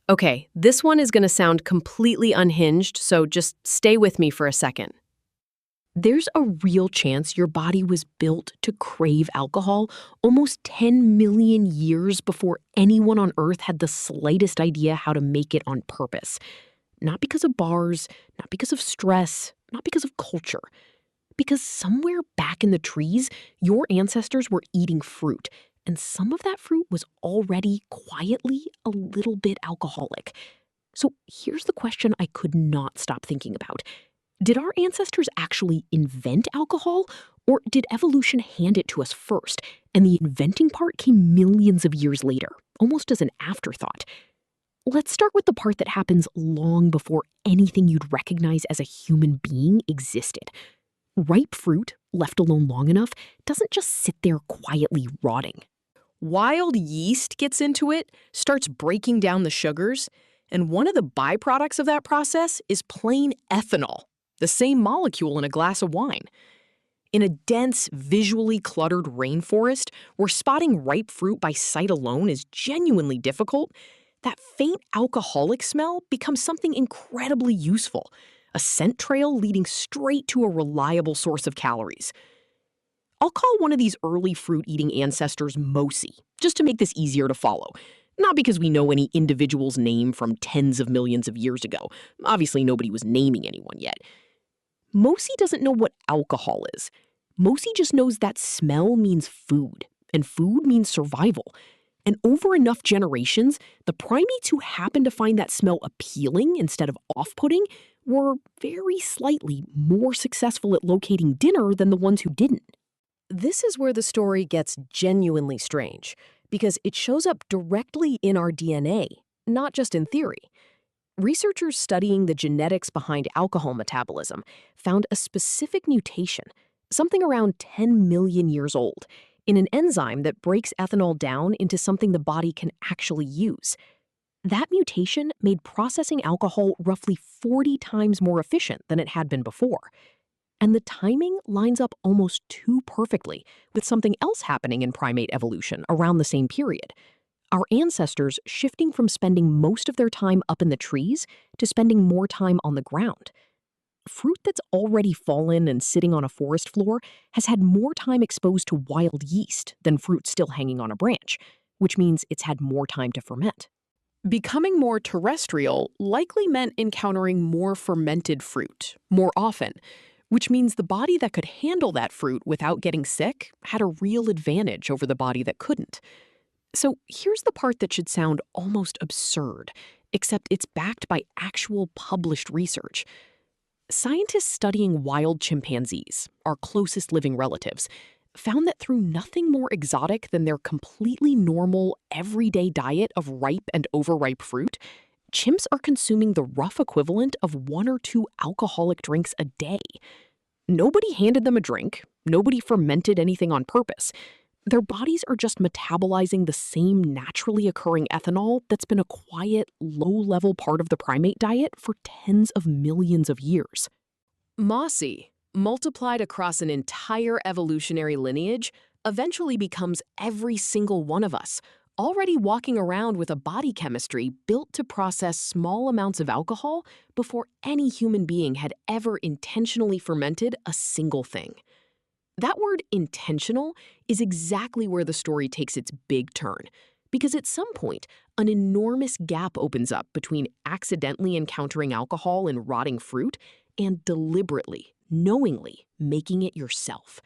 Okay, this one is going to sound completely unhinged, so just stay with me for a second. There's a real chance your body was built to crave alcohol almost 10 million years before anyone on Earth had the slightest idea how to make it on purpose. Not because of bars, not because of stress, not because of culture. Because somewhere back in the trees, your ancestors were eating fruit, and some of that fruit was already quietly a little bit alcoholic. So here's the question I could not stop thinking about. Did our ancestors actually invent alcohol, or did evolution hand it to us first, and the inventing part came millions of years later, almost as an afterthought? Let's start with the part that happens long before anything you'd recognize as a human being existed. Ripe fruit, left alone long enough, doesn't just sit there quietly rotting. Wild yeast gets into it, starts breaking down the sugars, and one of the byproducts of that process is plain ethanol, the same molecule in a glass of wine. In a dense, visually cluttered rainforest, where spotting ripe fruit by sight alone is genuinely difficult, that faint alcoholic smell becomes something incredibly useful, a scent trail leading straight to a reliable source of calories. I'll call one of these early fruit-eating ancestors Mosi, just to make this easier to follow. Not because we know any individual's name from tens of millions of years ago. Obviously, nobody was naming anyone yet. Mosi doesn't know what alcohol is. Mosi just knows that smell means food, and food means survival. And over enough generations, the primates who happened to find that smell appealing instead of off-putting were very slightly more successful at locating dinner than the ones who didn't. This is where the story gets genuinely strange, because it shows up directly in our DNA, not just in theory. Researchers studying the genetics behind alcohol metabolism found a specific mutation, something around 10 million years old, in an enzyme that breaks ethanol down into something the body can actually use. That mutation made processing alcohol roughly 40 times more efficient than it had been before. And the timing lines up almost too perfectly with something else happening in primate evolution around the same period. Our ancestors shifting from spending most of their time up in the trees to spending more time on the ground. Fruit that's already fallen and sitting on a forest floor has had more time exposed to wild yeast than fruit still hanging on a branch, which means it's had more time to ferment. Becoming more terrestrial likely meant encountering more fermented fruit more often, which means the body that could handle that fruit without getting sick had a real advantage over the body that couldn't. So here's the part that should sound almost absurd, except it's backed by actual published research. Scientists studying wild chimpanzees, our closest living relatives, found that through nothing more exotic than their completely normal, everyday diet of ripe and overripe fruit, chimps are consuming the rough equivalent of 1 or 2 alcoholic drinks a day. Nobody handed them a drink, nobody fermented anything on purpose. Their bodies are just metabolizing the same naturally occurring ethanol that's been a quiet, low-level part of the primate diet for tens of millions of years. Mosi, multiplied across an entire evolutionary lineage, eventually becomes every single one of us, already walking around with a body chemistry built to process small amounts of alcohol before any human being had ever intentionally fermented a single thing. That word intentional is exactly where the story takes its big turn, because at some point, an enormous gap opens up between accidentally encountering alcohol in rotting fruit and deliberately, knowingly making it yourself.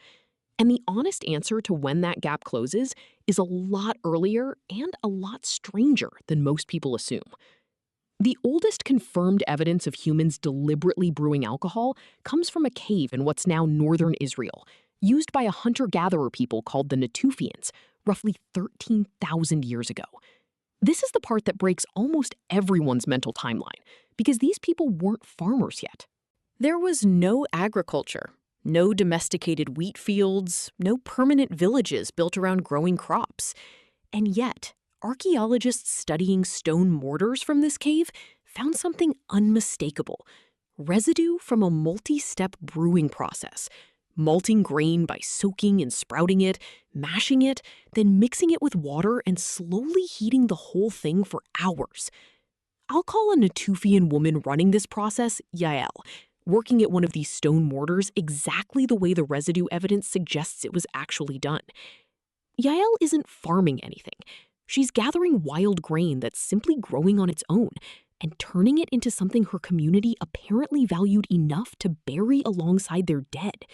And the honest answer to when that gap closes is a lot earlier and a lot stranger than most people assume. The oldest confirmed evidence of humans deliberately brewing alcohol comes from a cave in what's now northern Israel, used by a hunter-gatherer people called the Natufians, roughly 13,000 years ago. This is the part that breaks almost everyone's mental timeline, because these people weren't farmers yet. There was no agriculture, no domesticated wheat fields, no permanent villages built around growing crops. And yet, archaeologists studying stone mortars from this cave found something unmistakable: residue from a multi-step brewing process. Malting grain by soaking and sprouting it, mashing it, then mixing it with water and slowly heating the whole thing for hours. I'll call a Natufian woman running this process Yael, working at one of these stone mortars exactly the way the residue evidence suggests it was actually done. Yael isn't farming anything. She's gathering wild grain that's simply growing on its own and turning it into something her community apparently valued enough to bury alongside their dead.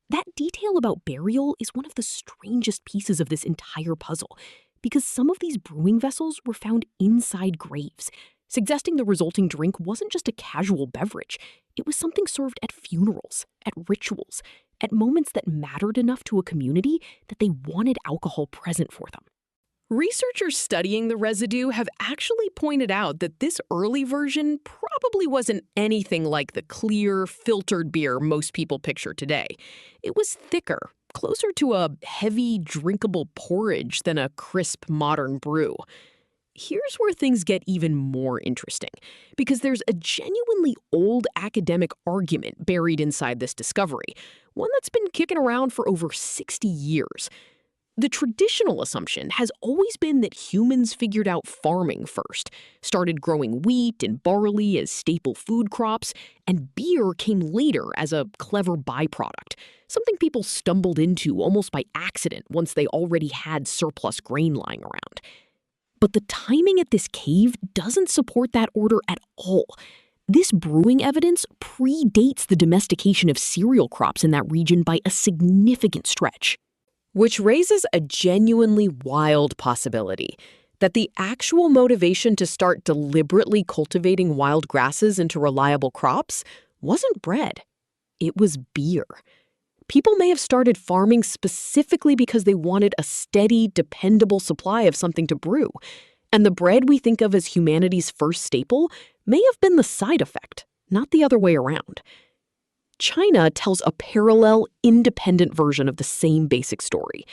That detail about burial is one of the strangest pieces of this entire puzzle, because some of these brewing vessels were found inside graves, suggesting the resulting drink wasn't just a casual beverage. It was something served at funerals, at rituals, at moments that mattered enough to a community that they wanted alcohol present for them. Researchers studying the residue have actually pointed out that this early version probably wasn't anything like the clear, filtered beer most people picture today. It was thicker, closer to a heavy, drinkable porridge than a crisp, modern brew. Here's where things get even more interesting, because there's a genuinely old academic argument buried inside this discovery, one that's been kicking around for over 60 years. The traditional assumption has always been that humans figured out farming first, started growing wheat and barley as staple food crops, and beer came later as a clever byproduct, something people stumbled into almost by accident once they already had surplus grain lying around. But the timing at this cave doesn't support that order at all. This brewing evidence predates the domestication of cereal crops in that region by a significant stretch. Which raises a genuinely wild possibility that the actual motivation to start deliberately cultivating wild grasses into reliable crops wasn't bread. It was beer. People may have started farming specifically because they wanted a steady, dependable supply of something to brew. And the bread we think of as humanity's first staple may have been the side effect, not the other way around. China tells a parallel, independent version of the same basic story.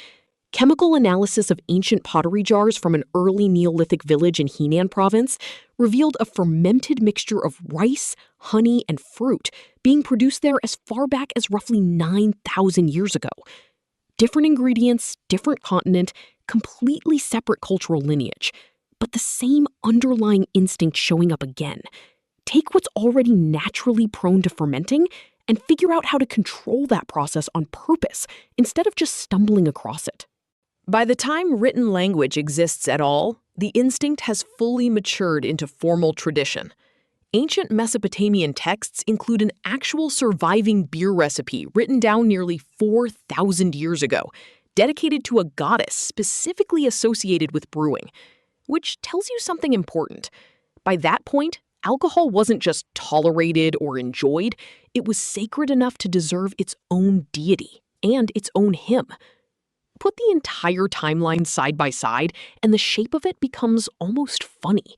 Chemical analysis of ancient pottery jars from an early Neolithic village in Henan province revealed a fermented mixture of rice, honey, and fruit being produced there as far back as roughly 9,000 years ago. Different ingredients, different continent, completely separate cultural lineage, but the same underlying instinct showing up again. Take what's already naturally prone to fermenting and figure out how to control that process on purpose instead of just stumbling across it. By the time written language exists at all, the instinct has fully matured into formal tradition. Ancient Mesopotamian texts include an actual surviving beer recipe written down nearly 4,000 years ago, dedicated to a goddess specifically associated with brewing, which tells you something important. By that point, alcohol wasn't just tolerated or enjoyed, it was sacred enough to deserve its own deity and its own hymn. Put the entire timeline side by side, and the shape of it becomes almost funny.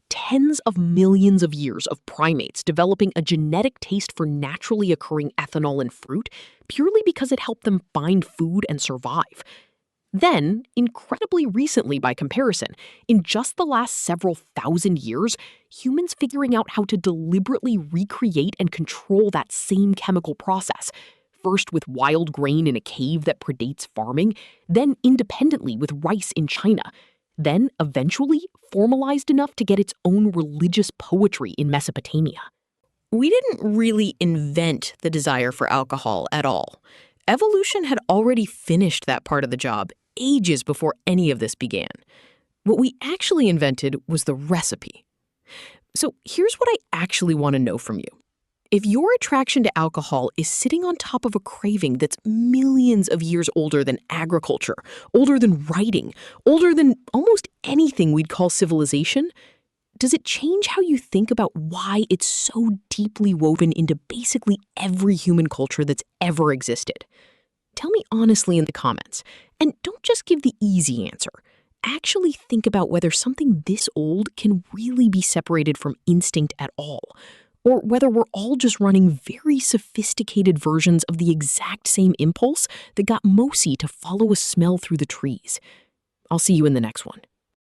Tens of millions of years of primates developing a genetic taste for naturally occurring ethanol in fruit purely because it helped them find food and survive. Then, incredibly recently by comparison, in just the last several thousand years, humans figuring out how to deliberately recreate and control that same chemical process, first with wild grain in a cave that predates farming, then independently with rice in China, then eventually formalized enough to get its own religious poetry in Mesopotamia. We didn't really invent the desire for alcohol at all. Evolution had already finished that part of the job ages before any of this began. What we actually invented was the recipe. So here's what I actually want to know from you. If your attraction to alcohol is sitting on top of a craving that's millions of years older than agriculture, older than writing, older than almost anything we'd call civilization, does it change how you think about why it's so deeply woven into basically every human culture that's ever existed? Tell me honestly in the comments, and don't just give the easy answer. Actually think about whether something this old can really be separated from instinct at all, or whether we're all just running very sophisticated versions of the exact same impulse that got Mosi to follow a smell through the trees. I'll see you in the next one.